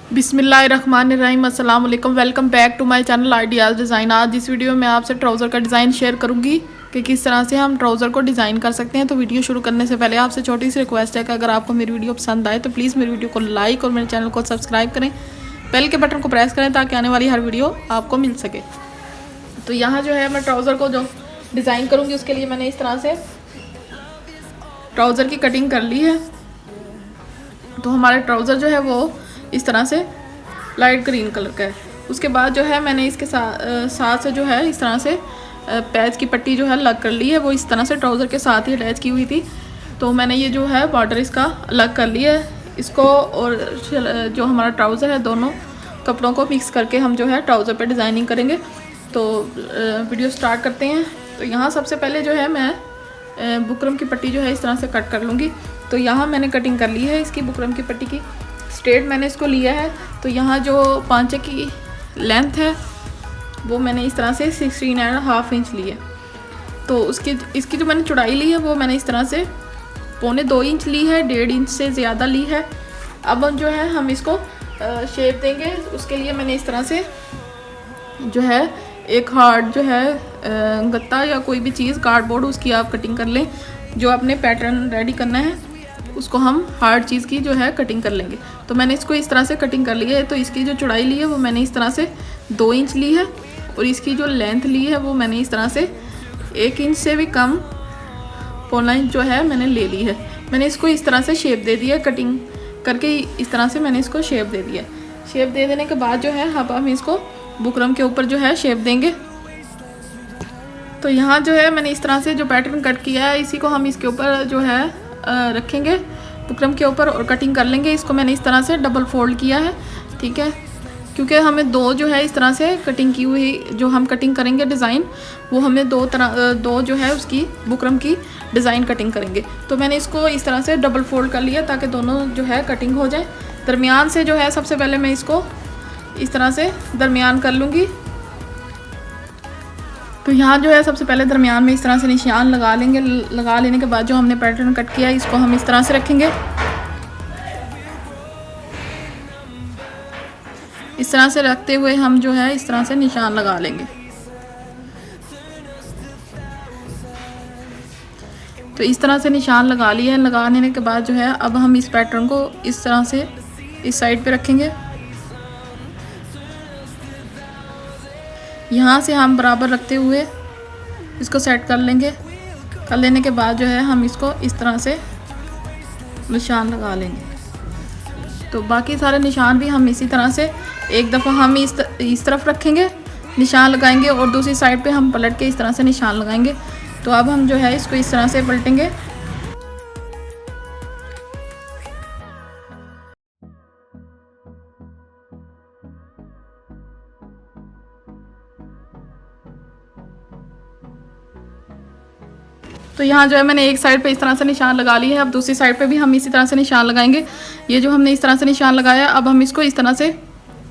बिस्मिल्लाहिर्रहमानिर्रहीम, अस्सलाम वालेकुम। Welcome back to my channel ideas design. आज इस वीडियो में आपसे ट्राउज़र का डिज़ाइन शेयर करूंगी कि किस तरह से हम ट्राउज़र को डिज़ाइन कर सकते हैं। तो वीडियो शुरू करने से पहले आपसे छोटी सी रिक्वेस्ट है कि अगर आपको मेरी वीडियो पसंद आए तो प्लीज़ मेरी वीडियो को लाइक और मेरे चैनल को सब्सक्राइब करें, बेल के बटन को प्रेस करें ताकि आने वाली हर वीडियो आपको मिल सके। तो यहाँ जो है मैं ट्राउज़र को जो डिज़ाइन करूँगी उसके लिए मैंने इस तरह से ट्राउज़र की कटिंग कर ली है। तो हमारे ट्राउज़र जो है वो इस तरह से लाइट ग्रीन कलर का है। उसके बाद जो है मैंने इसके साथ से जो है इस तरह से पैच की पट्टी जो है अलग कर ली है, वो इस तरह से ट्राउज़र के साथ ही अटैच की हुई थी। तो मैंने ये जो है बॉर्डर इसका अलग कर लिया है। इसको और जो हमारा ट्राउज़र है दोनों कपड़ों को मिक्स करके हम जो है ट्राउज़र पे डिज़ाइनिंग करेंगे। तो वीडियो स्टार्ट करते हैं। तो यहाँ सबसे पहले जो है मैं बुकरम की पट्टी जो है इस तरह से कट कर लूँगी। तो यहाँ मैंने कटिंग कर ली है इसकी बुकरम की पट्टी की, स्ट्रेट मैंने इसको लिया है। तो यहाँ जो पांचे की लेंथ है वो मैंने इस तरह से 16.5 इंच ली है। तो इसकी जो मैंने चौड़ाई ली है वो मैंने इस तरह से 1.25 इंच ली है, 1.5 इंच से ज़्यादा ली है। अब हम जो है हम इसको शेप देंगे। उसके लिए मैंने इस तरह से जो है एक हार्ड जो है गत्ता या कोई भी चीज़ कार्डबोर्ड उसकी आप कटिंग कर लें। जो आपने पैटर्न रेडी करना है उसको हम हार्ड चीज़ की जो है कटिंग कर लेंगे। तो मैंने इसको इस तरह से कटिंग कर ली है। तो इसकी जो चौड़ाई ली है वो मैंने इस तरह से 2 इंच ली है और इसकी जो लेंथ ली है वो मैंने इस तरह से 1 इंच से भी कम 1.25 इंच जो है मैंने ले ली है। मैंने इसको इस तरह से शेप दे दी है, कटिंग करके इस तरह से मैंने इसको शेप दे दिया। शेप दे देने के बाद जो है अब हम इसको बुकरम के ऊपर जो है शेप देंगे। तो यहाँ जो है मैंने इस तरह से जो पैटर्न कट किया है इसी को हम इसके ऊपर जो है रखेंगे बुकरम के ऊपर और कटिंग कर लेंगे। इसको मैंने इस तरह से डबल फोल्ड किया है, ठीक है, क्योंकि हमें दो जो है इस तरह से कटिंग की हुई जो हम कटिंग करेंगे डिज़ाइन वो हमें दो जो है उसकी बुकरम की डिज़ाइन कटिंग करेंगे। तो मैंने इसको इस तरह से डबल फोल्ड कर लिया ताकि दोनों जो है कटिंग हो जाए। दरमियान से जो है सबसे पहले मैं इसको इस तरह से दरमियान कर लूँगी। तो यहाँ जो है सबसे पहले दरमियान में इस तरह से निशान लगा लेंगे। लगा लेने के बाद जो हमने पैटर्न कट किया है इसको हम इस तरह से रखेंगे। इस तरह से रखते हुए हम जो है इस तरह से निशान लगा लेंगे। तो इस तरह से निशान लगा लिया है। लगा लेने के बाद जो है अब हम इस पैटर्न को इस तरह से इस साइड पे रखेंगे। यहाँ से हम बराबर रखते हुए इसको सेट कर लेंगे। कर लेने के बाद जो है हम इसको इस तरह से निशान लगा लेंगे। तो बाकी सारे निशान भी हम इसी तरह से एक दफ़ा हम इस तरफ रखेंगे, निशान लगाएंगे और दूसरी साइड पे हम पलट के इस तरह से निशान लगाएंगे। तो अब हम जो है इसको इस तरह से पलटेंगे। तो यहाँ जो है मैंने एक साइड पे इस तरह से निशान लगा ली है। अब दूसरी साइड पे भी हम इसी तरह से निशान लगाएंगे। ये जो हमने इस तरह से निशान लगाया अब हम इसको इस तरह से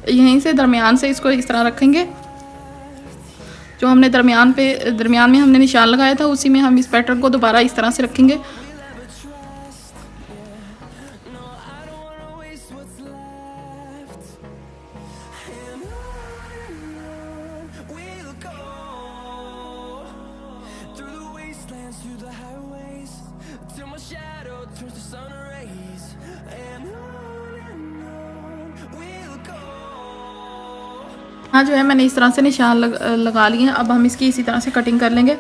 यहीं से दरमियान से इसको इस तरह रखेंगे। जो हमने दरमियान में हमने निशान लगाया था उसी में हम इस पैटर्न को दोबारा इस तरह से रखेंगे। हाँ जो है मैंने इस तरह से निशान लगा लिए हैं। अब हम इसकी इसी तरह से कटिंग कर लेंगे।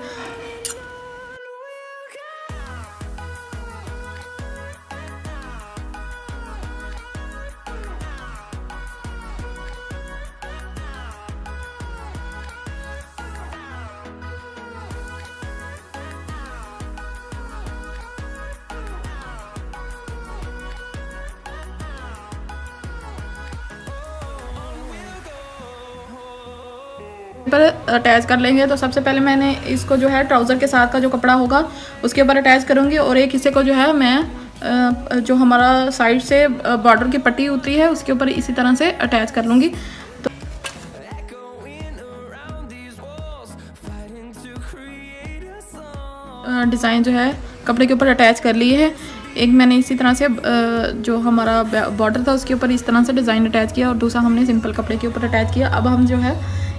पर अटैच कर लेंगे। तो सबसे पहले मैंने इसको जो है ट्राउज़र के साथ का जो कपड़ा होगा उसके ऊपर अटैच करूँगी और एक हिस्से को जो है मैं जो हमारा साइड से बॉर्डर की पट्टी उतरी है उसके ऊपर इसी तरह से अटैच कर लूँगी। तो डिज़ाइन जो है कपड़े के ऊपर अटैच कर लिए है। एक मैंने इसी तरह से जो हमारा बॉर्डर था उसके ऊपर इस तरह से डिज़ाइन अटैच किया और दूसरा हमने सिंपल कपड़े के ऊपर अटैच किया। अब हम जो है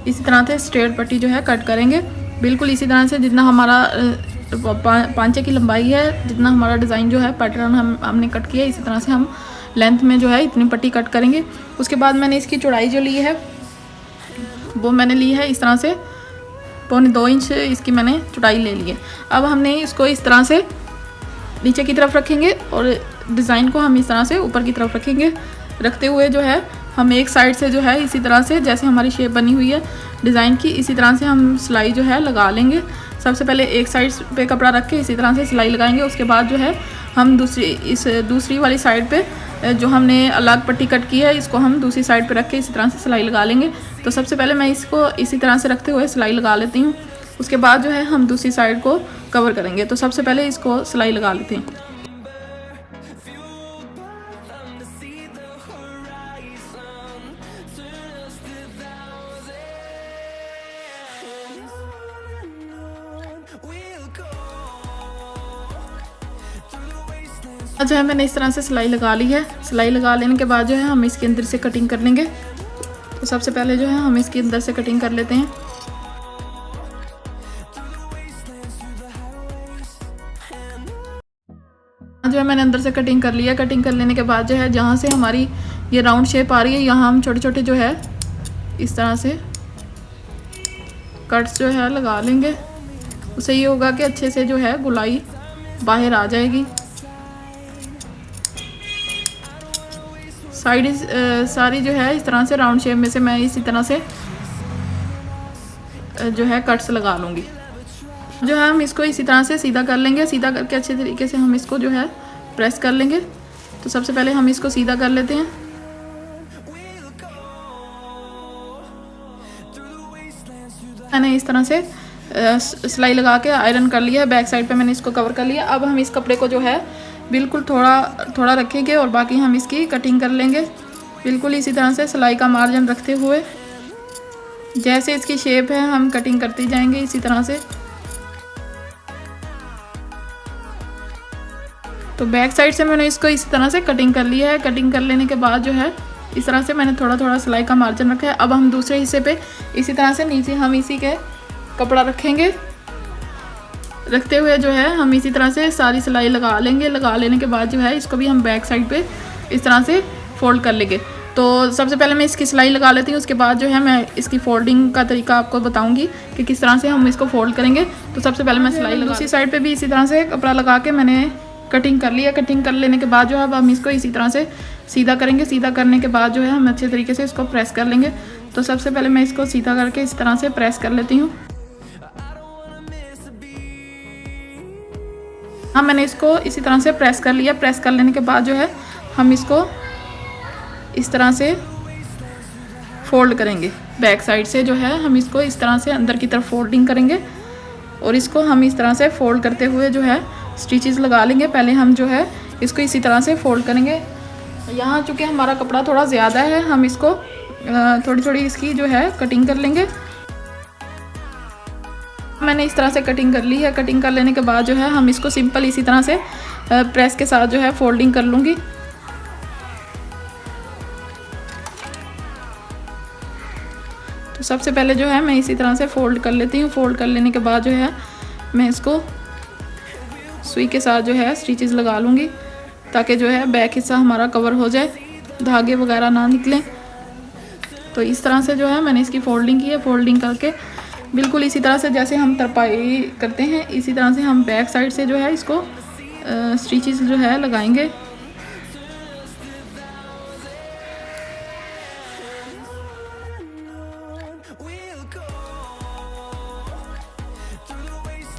इसी तरह से स्ट्रेट पट्टी जो है कट करेंगे, बिल्कुल इसी तरह से जितना हमारा पांचे की लंबाई है, जितना हमारा डिज़ाइन जो है पैटर्न हमने कट किया, इसी तरह से हम लेंथ में जो है इतनी पट्टी कट करेंगे। उसके बाद मैंने इसकी चौड़ाई जो ली है वो मैंने ली है इस तरह से 1.25 इंच इसकी मैंने चौड़ाई ले ली है। अब हमने इसको इस तरह से नीचे की तरफ रखेंगे और डिज़ाइन को हम इस तरह से ऊपर की तरफ रखेंगे। रखते हुए जो है हम एक साइड से जो है इसी तरह से जैसे हमारी शेप बनी हुई है डिज़ाइन की, इसी तरह से हम सिलाई जो है लगा लेंगे। सबसे पहले एक साइड पे कपड़ा रख के इसी तरह से सिलाई लगाएंगे। उसके बाद जो है हम दूसरी वाली साइड पे जो हमने अलग पट्टी कट की है इसको हम दूसरी साइड पे रख के इसी तरह से सिलाई लगा लेंगे। तो सबसे पहले मैं इसको इसी तरह से रखते हुए सिलाई लगा लेती हूँ। उसके बाद जो है हम दूसरी साइड को कवर करेंगे। तो सबसे पहले इसको सिलाई लगा लेते हैं। जो है मैंने इस तरह से सिलाई लगा ली है। सिलाई लगा लेने के बाद जो है हम इसके अंदर से कटिंग कर लेंगे। तो सबसे पहले जो है हम इसके अंदर से कटिंग कर लेते हैं। जो है मैंने अंदर से कटिंग कर लिया। कटिंग कर लेने के बाद जो है जहाँ से हमारी ये राउंड शेप आ रही है यहाँ हम छोटे छोटे जो है इस तरह से कट्स जो है लगा लेंगे। उससे ये होगा कि अच्छे से जो है गुलाई बाहर आ जाएगी। साइड सारी जो है इस तरह से राउंड शेप में से मैं इसी तरह से जो है कट्स लगा लूँगी। जो है हम इसको इसी तरह से सीधा कर लेंगे। सीधा करके अच्छे तरीके से हम इसको जो है प्रेस कर लेंगे। तो सबसे पहले हम इसको सीधा कर लेते हैं। मैंने इस तरह से सिलाई लगा के आयरन कर लिया है। बैक साइड पे मैंने इसको कवर कर लिया। अब हम इस कपड़े को जो है बिल्कुल थोड़ा थोड़ा रखेंगे और बाकी हम इसकी कटिंग कर लेंगे। बिल्कुल इसी तरह से सिलाई का मार्जिन रखते हुए जैसे इसकी शेप है हम कटिंग करते जाएंगे इसी तरह से। तो बैक साइड से मैंने इसको इसी तरह से कटिंग कर लिया है। कटिंग कर लेने के बाद जो है इस तरह से मैंने थोड़ा थोड़ा सिलाई का मार्जिन रखा है। अब हम दूसरे हिस्से पे इसी तरह से नीचे हम इसी के कपड़ा रखेंगे। रखते हुए जो है हम इसी तरह से सारी सिलाई लगा लेंगे। लगा लेने के बाद जो है इसको भी हम बैक साइड पे इस तरह से फोल्ड कर लेंगे। तो सबसे पहले मैं इसकी सिलाई लगा लेती हूँ। उसके बाद जो है मैं इसकी फोल्डिंग का तरीका आपको बताऊंगी कि किस तरह से हम इसको फोल्ड करेंगे। तो सबसे पहले मैं सिलाई लगा दूसरी साइड पे भी इसी तरह से कपड़ा लगा के मैंने कटिंग कर लिया। कटिंग कर लेने के बाद जो है अब हम इसको इसी तरह से सीधा करेंगे। सीधा करने के बाद जो है हम अच्छे तरीके से इसको प्रेस कर लेंगे। तो सबसे पहले मैं इसको सीधा करके इस तरह से प्रेस कर लेती हूँ। हाँ, मैंने इसको इसी तरह से प्रेस कर लिया। प्रेस कर लेने के बाद जो है हम इसको इस तरह से फोल्ड करेंगे। बैक साइड से जो है हम इसको इस तरह से अंदर की तरफ फोल्डिंग करेंगे और इसको हम इस तरह से फोल्ड करते हुए जो है स्टिचेस लगा लेंगे। पहले हम जो है इसको इसी तरह से फोल्ड करेंगे। यहाँ चूँकि हमारा कपड़ा थोड़ा ज़्यादा है हम इसको थोड़ी थोड़ी इसकी जो है कटिंग कर लेंगे। मैंने इस तरह से कटिंग कर ली है। कटिंग कर लेने के बाद जो है हम इसको सिंपल इसी तरह से प्रेस के साथ जो है फोल्डिंग कर लूँगी। तो सबसे पहले जो है मैं इसी तरह से फोल्ड कर लेती हूँ। फोल्ड कर लेने के बाद जो है मैं इसको सुई के साथ जो है स्टिचेस लगा लूँगी ताकि जो है बैक हिस्सा हमारा कवर हो जाए, धागे वगैरह ना निकलें। तो इस तरह से जो है मैंने इसकी फोल्डिंग की है। फोल्डिंग करके बिल्कुल इसी तरह से जैसे हम तरपाई करते हैं इसी तरह से हम बैक साइड से जो है इसको स्टिचेस जो है लगाएंगे।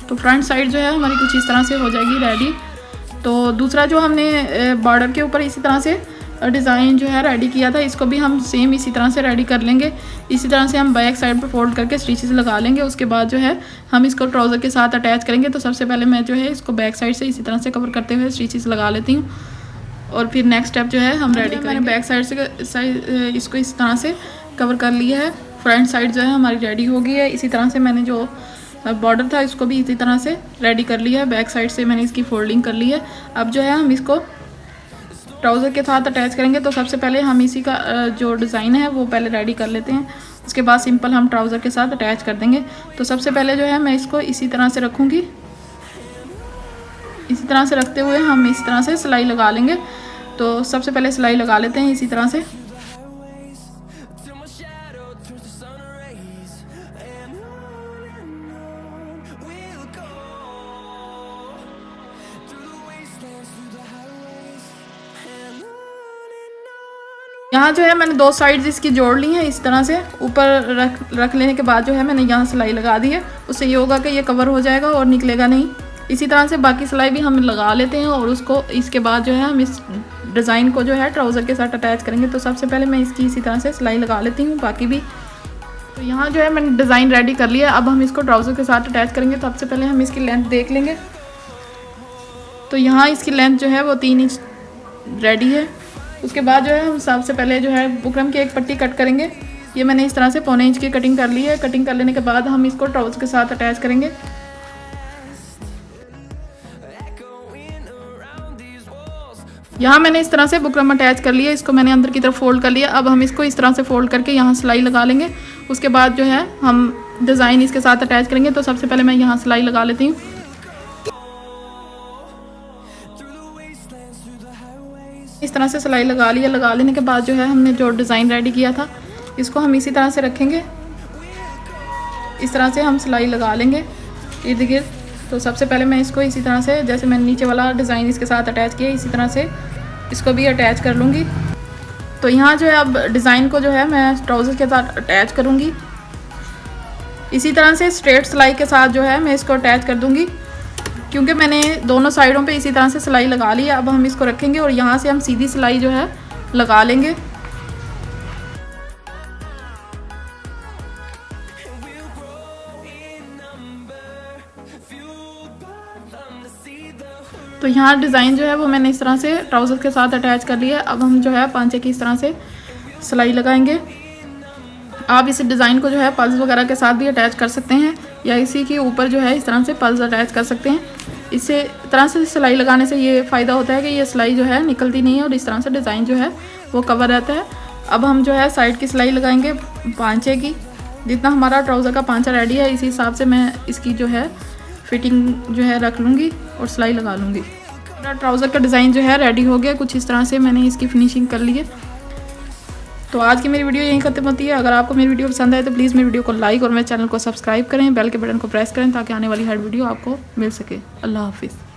तो फ्रंट साइड जो है हमारी कुछ इस तरह से हो जाएगी रेडी। तो दूसरा जो हमने बॉर्डर के ऊपर इसी तरह से डिज़ाइन जो है रेडी किया था इसको भी हम सेम इसी तरह से रेडी कर लेंगे। इसी तरह से हम बैक साइड पर फोल्ड करके स्टिचेस लगा लेंगे। उसके बाद जो है हम इसको ट्राउज़र के साथ अटैच करेंगे। तो सबसे पहले मैं जो है इसको बैक साइड से इसी तरह से कवर करते हुए स्टिचेस लगा लेती हूँ और फिर नेक्स्ट स्टेप जो है हम रेडी करेंगे। बैक साइड से इसको इस तरह से कवर कर लिया है। फ्रंट साइड जो है हमारी रेडी हो गई है। इसी तरह से मैंने जो बॉर्डर था इसको भी इसी तरह से रेडी कर लिया है। बैक साइड से मैंने इसकी फोल्डिंग कर ली है। अब जो है हम इसको ट्राउज़र के साथ अटैच करेंगे। तो सबसे पहले हम इसी का जो डिज़ाइन है वो पहले रेडी कर लेते हैं, उसके बाद सिंपल हम ट्राउज़र के साथ अटैच कर देंगे। तो सबसे पहले जो है मैं इसको इसी तरह से रखूँगी। इसी तरह से रखते हुए हम इस तरह से सिलाई लगा लेंगे। तो सबसे पहले सिलाई लगा लेते हैं इसी तरह से। यहाँ जो है मैंने 2 साइड्स इसकी जोड़ ली हैं इस तरह से। ऊपर रख लेने के बाद जो है मैंने यहाँ सिलाई लगा दी है। उससे ये होगा कि ये कवर हो जाएगा और निकलेगा नहीं। इसी तरह से बाकी सिलाई भी हम लगा लेते हैं और उसको इसके बाद जो है हम इस डिज़ाइन को जो है ट्राउज़र के साथ अटैच करेंगे। तो सबसे पहले मैं इसकी इसी तरह से सिलाई लगा लेती हूँ बाकी भी। तो यहाँ जो है मैंने डिज़ाइन रेडी कर लिया। अब हम इसको ट्राउज़र के साथ अटैच करेंगे। तो सबसे पहले हम इसकी लेंथ देख लेंगे। तो यहाँ इसकी लेंथ जो है वो 3 इंच रेडी है। उसके बाद जो है हम सबसे पहले जो है बुकरम की एक पट्टी कट करेंगे। ये मैंने इस तरह से 1.25 इंच की कटिंग कर ली है। कटिंग कर लेने के बाद हम इसको ट्राउज़र के साथ अटैच करेंगे। यहाँ मैंने इस तरह से बुकरम अटैच कर लिया। इसको मैंने अंदर की तरफ फोल्ड कर लिया। अब हम इसको इस तरह से फोल्ड करके यहाँ सिलाई लगा लेंगे। उसके बाद जो है हम डिज़ाइन इसके साथ अटैच करेंगे। तो सबसे पहले मैं यहाँ सिलाई लगा लेती हूँ। इस तरह से सिलाई लगा लिया। लगा लेने के बाद जो है हमने जो डिज़ाइन रेडी किया था इसको हम इसी तरह से रखेंगे। इस तरह से हम सिलाई लगा लेंगे इर्द गिर्द। तो सबसे पहले मैं इसको इसी तरह से, जैसे मैंने नीचे वाला डिज़ाइन इसके साथ अटैच किया, इसी तरह से इसको भी अटैच कर लूँगी। तो यहाँ जो है अब डिज़ाइन को जो है मैं ट्राउज़र के साथ अटैच करूँगी। इसी तरह से स्ट्रेट सिलाई के साथ जो है मैं इसको अटैच कर दूँगी, क्योंकि मैंने दोनों साइडों पे इसी तरह से सिलाई लगा ली है। अब हम इसको रखेंगे और यहाँ से हम सीधी सिलाई जो है लगा लेंगे। तो यहाँ डिज़ाइन जो है वो मैंने इस तरह से ट्राउज़र के साथ अटैच कर लिया है। अब हम जो है पांचे की इस तरह से सिलाई लगाएंगे। आप इस डिज़ाइन को जो है पल्स वगैरह के साथ भी अटैच कर सकते हैं, या इसी के ऊपर जो है इस तरह से पल्स अटैच कर सकते हैं। इससे तरह से सिलाई लगाने से ये फ़ायदा होता है कि ये सिलाई जो है निकलती नहीं है और इस तरह से डिज़ाइन जो है वो कवर रहता है। अब हम जो है साइड की सिलाई लगाएंगे पांचे की। जितना हमारा ट्राउज़र का पांचा रेडी है इसी हिसाब से मैं इसकी जो है फिटिंग जो है रख लूँगी और सिलाई लगा लूँगी। मेरा ट्राउज़र का डिज़ाइन जो है रेडी हो गया। कुछ इस तरह से मैंने इसकी फिनिशिंग कर ली है। तो आज की मेरी वीडियो यहीं खत्म होती है। अगर आपको मेरी वीडियो पसंद आए तो प्लीज़ मेरी वीडियो को लाइक और मेरे चैनल को सब्सक्राइब करें, बेल के बटन को प्रेस करें ताकि आने वाली हर वीडियो आपको मिल सके। अल्लाह हाफिज़।